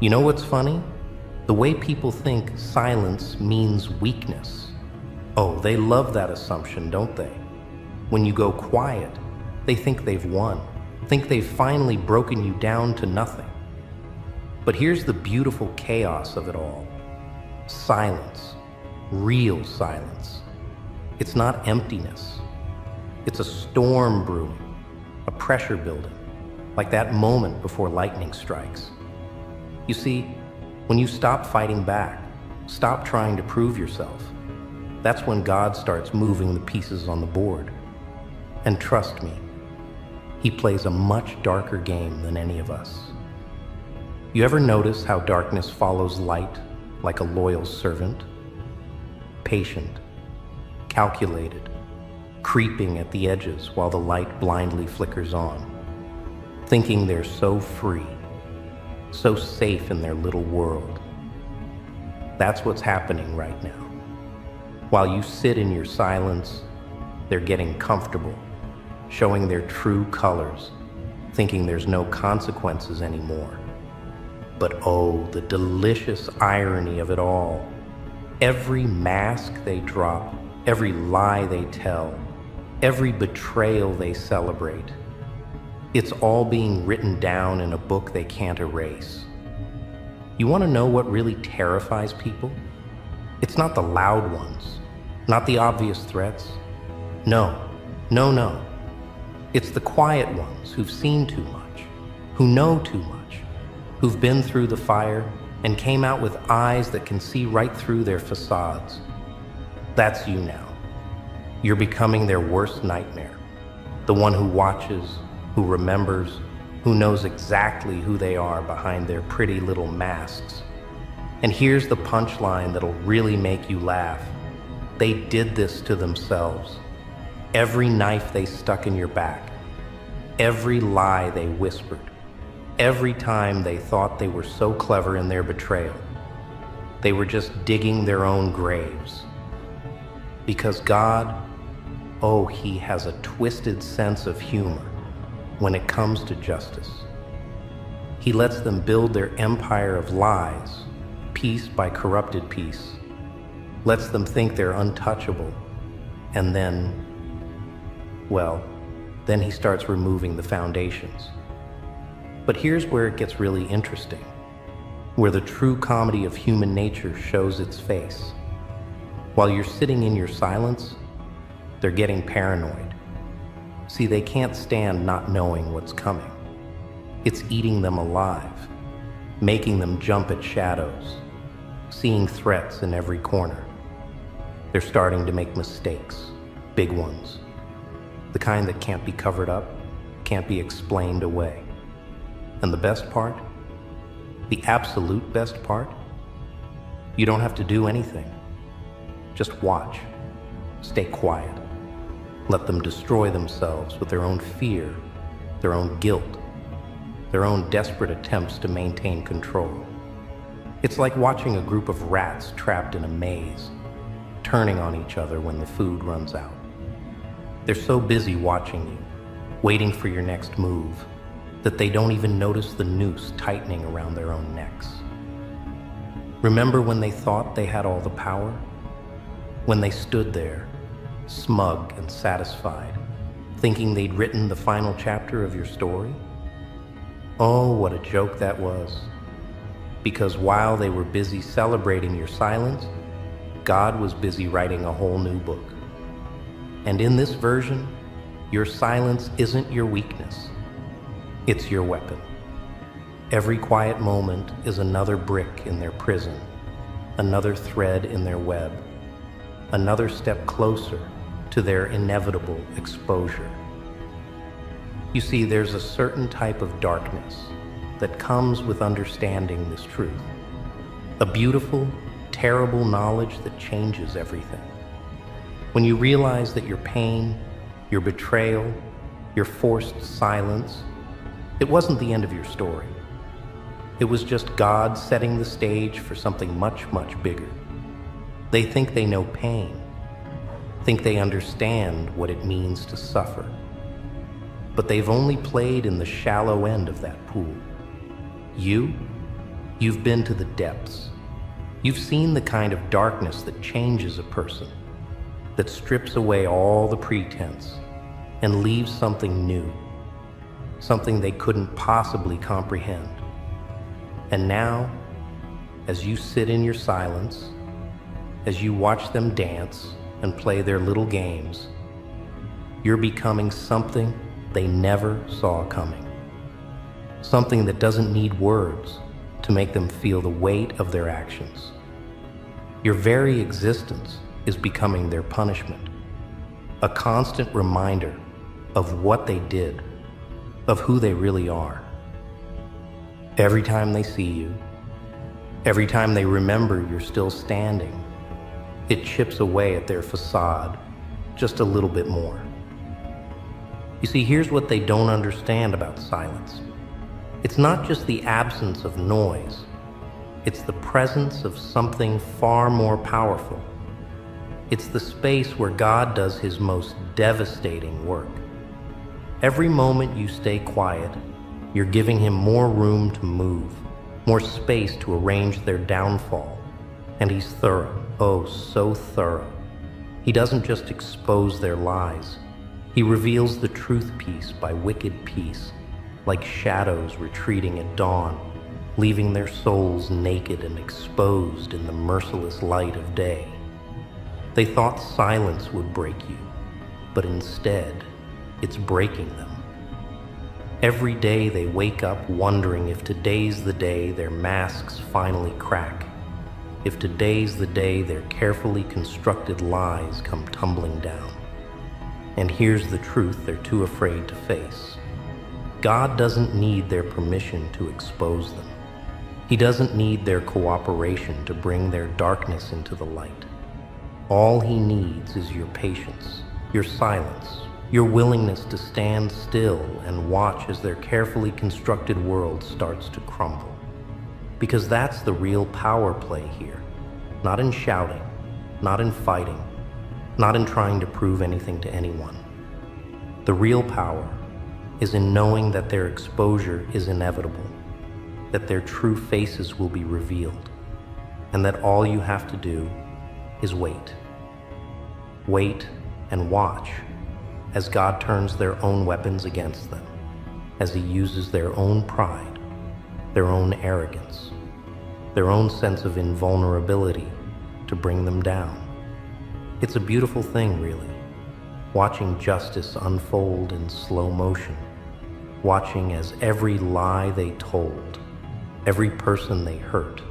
You know what's funny? The way people think silence means weakness. Oh, they love that assumption, don't they? When you go quiet, they think they've won, think they've finally broken you down to nothing. But here's the beautiful chaos of it all. Silence, real silence. It's not emptiness. It's a storm brewing, a pressure building, like that moment before lightning strikes. You see, when you stop fighting back, stop trying to prove yourself, that's when God starts moving the pieces on the board. And trust me, He plays a much darker game than any of us. You ever notice how darkness follows light like a loyal servant? Patient, calculated, creeping at the edges while the light blindly flickers on, thinking they're so free, so safe in their little world. That's what's happening right now. While you sit in your silence, they're getting comfortable, showing their true colors, thinking there's no consequences anymore. But oh, the delicious irony of it all. Every mask they drop, every lie they tell, every betrayal they celebrate, it's all being written down in a book they can't erase. You want to know what really terrifies people? It's not the loud ones, not the obvious threats. No. It's the quiet ones who've seen too much, who know too much, who've been through the fire and came out with eyes that can see right through their facades. That's you now. You're becoming their worst nightmare, the one who watches, who remembers, who knows exactly who they are behind their pretty little masks. And here's the punchline that'll really make you laugh. They did this to themselves. Every knife they stuck in your back, every lie they whispered, every time they thought they were so clever in their betrayal, they were just digging their own graves. Because God, oh, He has a twisted sense of humor when it comes to justice. He lets them build their empire of lies, piece by corrupted piece, lets them think they're untouchable, and then He starts removing the foundations. But here's where it gets really interesting, where the true comedy of human nature shows its face. While you're sitting in your silence, they're getting paranoid. See, they can't stand not knowing what's coming. It's eating them alive, making them jump at shadows, seeing threats in every corner. They're starting to make mistakes, big ones. The kind that can't be covered up, can't be explained away. And the best part, the absolute best part, you don't have to do anything. Just watch, stay quiet. Let them destroy themselves with their own fear, their own guilt, their own desperate attempts to maintain control. It's like watching a group of rats trapped in a maze, turning on each other when the food runs out. They're so busy watching you, waiting for your next move, that they don't even notice the noose tightening around their own necks. Remember when they thought they had all the power? When they stood there, smug and satisfied, thinking they'd written the final chapter of your story? Oh, what a joke that was. Because while they were busy celebrating your silence, God was busy writing a whole new book. And in this version, your silence isn't your weakness. It's your weapon. Every quiet moment is another brick in their prison, another thread in their web, another step closer to their inevitable exposure. You see, there's a certain type of darkness that comes with understanding this truth. A beautiful, terrible knowledge that changes everything. When you realize that your pain, your betrayal, your forced silence, it wasn't the end of your story. It was just God setting the stage for something much, much bigger. They think they know pain, think they understand what it means to suffer. But they've only played in the shallow end of that pool. You, You've been to the depths. You've seen the kind of darkness that changes a person, that strips away all the pretense and leaves something new, something they couldn't possibly comprehend. And now, as you sit in your silence, as you watch them dance and play their little games, you're becoming something they never saw coming. Something that doesn't need words to make them feel the weight of their actions. Your very existence is becoming their punishment, a constant reminder of what they did, of who they really are. Every time they see you, every time they remember you're still standing, it chips away at their facade just a little bit more. You see, here's what they don't understand about silence. It's not just the absence of noise. It's the presence of something far more powerful. It's the space where God does his most devastating work. Every moment you stay quiet, you're giving him more room to move, more space to arrange their downfall. And he's thorough, oh, so thorough. He doesn't just expose their lies. He reveals the truth piece by wicked piece, like shadows retreating at dawn, leaving their souls naked and exposed in the merciless light of day. They thought silence would break you, but instead, it's breaking them. Every day they wake up wondering if today's the day their masks finally crack, if today's the day their carefully constructed lies come tumbling down. And here's the truth they're too afraid to face. God doesn't need their permission to expose them. He doesn't need their cooperation to bring their darkness into the light. All he needs is your patience, your silence, your willingness to stand still and watch as their carefully constructed world starts to crumble. Because that's the real power play here. Not in shouting, not in fighting, not in trying to prove anything to anyone. The real power is in knowing that their exposure is inevitable, that their true faces will be revealed, and that all you have to do is wait. Wait and watch as God turns their own weapons against them, as he uses their own pride, their own arrogance, their own sense of invulnerability to bring them down. It's a beautiful thing, really, watching justice unfold in slow motion, watching as every lie they told, every person they hurt,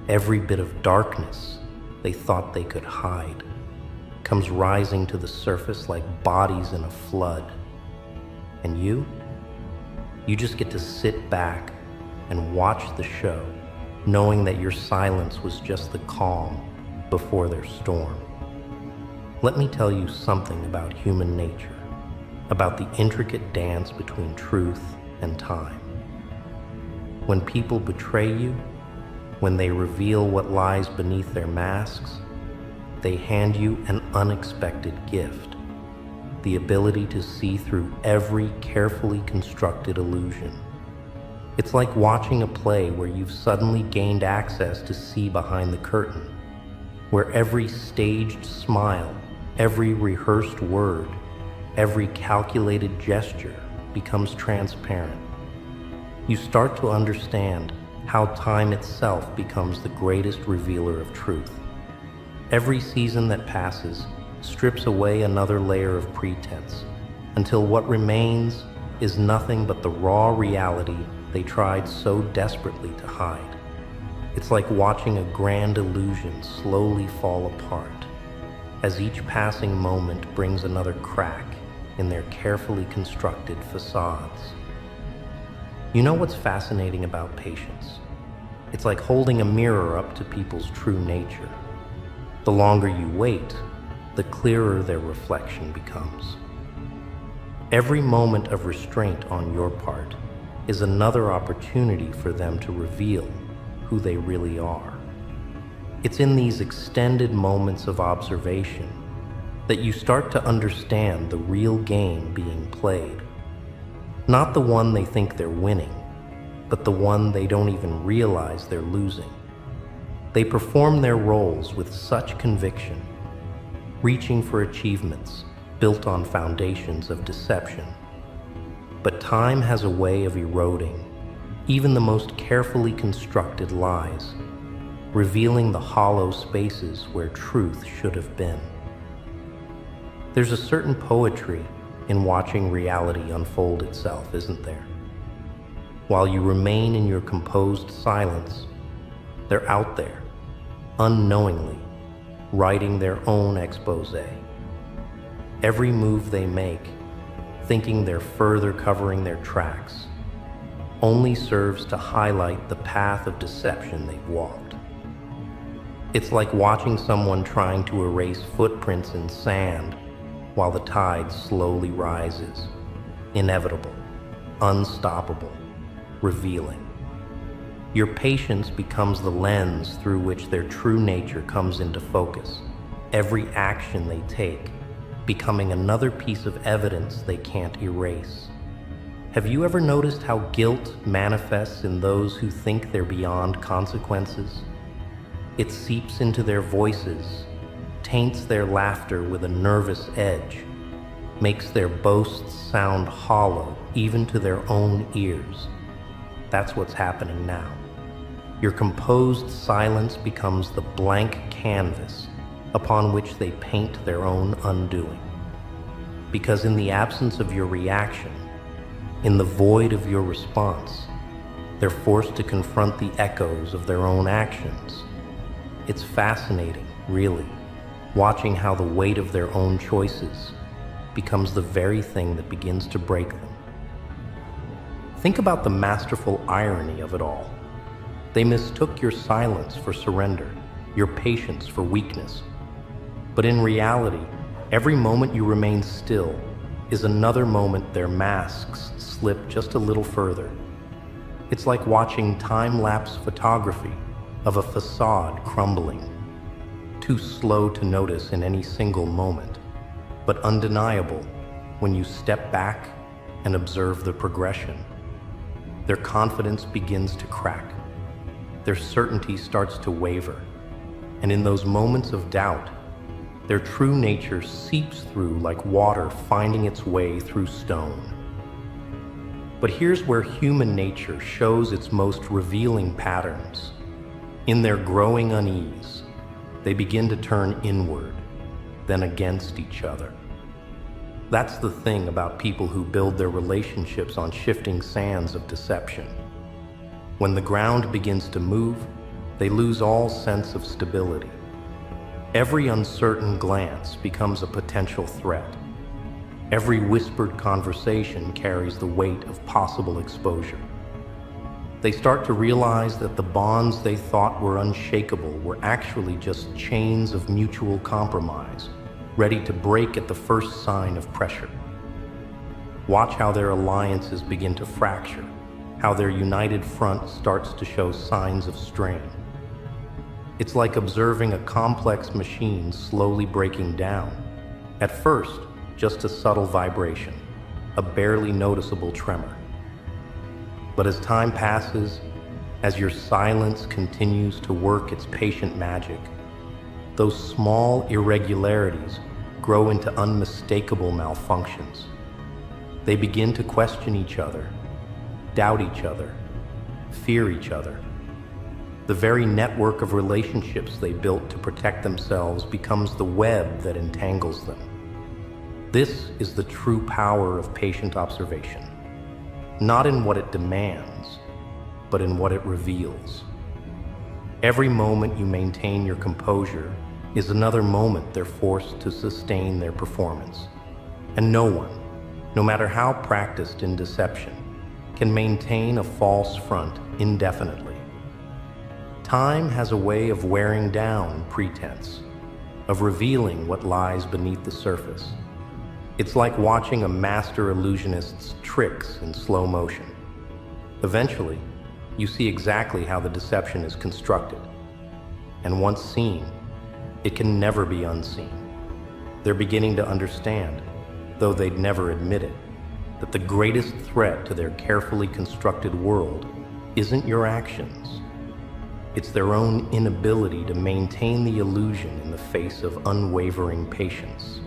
every bit of darkness they thought they could hide, comes rising to the surface like bodies in a flood. And you just get to sit back and watch the show, knowing that your silence was just the calm before their storm. Let me tell you something about human nature, about the intricate dance between truth and time. When people betray you, when they reveal what lies beneath their masks, they hand you an unexpected gift, the ability to see through every carefully constructed illusion. It's like watching a play where you've suddenly gained access to see behind the curtain, where every staged smile, every rehearsed word, every calculated gesture becomes transparent. You start to understand how time itself becomes the greatest revealer of truth. Every season that passes strips away another layer of pretense, until what remains is nothing but the raw reality they tried so desperately to hide. It's like watching a grand illusion slowly fall apart, as each passing moment brings another crack in their carefully constructed facades. You know what's fascinating about patience? It's like holding a mirror up to people's true nature. The longer you wait, the clearer their reflection becomes. Every moment of restraint on your part is another opportunity for them to reveal who they really are. It's in these extended moments of observation that you start to understand the real game being played. Not the one they think they're winning, but the one they don't even realize they're losing. They perform their roles with such conviction, reaching for achievements built on foundations of deception. But time has a way of eroding even the most carefully constructed lies, revealing the hollow spaces where truth should have been. There's a certain poetry in watching reality unfold itself, isn't there? While you remain in your composed silence, they're out there, unknowingly, writing their own exposé. Every move they make, thinking they're further covering their tracks, only serves to highlight the path of deception they've walked. It's like watching someone trying to erase footprints in sand while the tide slowly rises, inevitable, unstoppable, revealing. Your patience becomes the lens through which their true nature comes into focus, every action they take becoming another piece of evidence they can't erase. Have you ever noticed how guilt manifests in those who think they're beyond consequences? It seeps into their voices, taints their laughter with a nervous edge, makes their boasts sound hollow even to their own ears. That's what's happening now. Your composed silence becomes the blank canvas upon which they paint their own undoing. Because in the absence of your reaction, in the void of your response, they're forced to confront the echoes of their own actions. It's fascinating, really, watching how the weight of their own choices becomes the very thing that begins to break them. Think about the masterful irony of it all. They mistook your silence for surrender, your patience for weakness. But in reality, every moment you remain still is another moment their masks slip just a little further. It's like watching time-lapse photography of a facade crumbling, too slow to notice in any single moment, but undeniable when you step back and observe the progression. Their confidence begins to crack. Their certainty starts to waver. And in those moments of doubt, their true nature seeps through like water finding its way through stone. But here's where human nature shows its most revealing patterns. In their growing unease, they begin to turn inward, then against each other. That's the thing about people who build their relationships on shifting sands of deception. When the ground begins to move, they lose all sense of stability. Every uncertain glance becomes a potential threat. Every whispered conversation carries the weight of possible exposure. They start to realize that the bonds they thought were unshakable were actually just chains of mutual compromise, ready to break at the first sign of pressure. Watch how their alliances begin to fracture, how their united front starts to show signs of strain. It's like observing a complex machine slowly breaking down. At first, just a subtle vibration, a barely noticeable tremor. But as time passes, as your silence continues to work its patient magic, those small irregularities grow into unmistakable malfunctions. They begin to question each other, doubt each other, fear each other. The very network of relationships they built to protect themselves becomes the web that entangles them. This is the true power of patient observation, not in what it demands, but in what it reveals. Every moment you maintain your composure is another moment they're forced to sustain their performance. And no one, no matter how practiced in deception, can maintain a false front indefinitely. Time has a way of wearing down pretense, of revealing what lies beneath the surface. It's like watching a master illusionist's tricks in slow motion. Eventually, you see exactly how the deception is constructed. And once seen, it can never be unseen. They're beginning to understand, though they'd never admit it, that the greatest threat to their carefully constructed world isn't your actions. It's their own inability to maintain the illusion in the face of unwavering patience.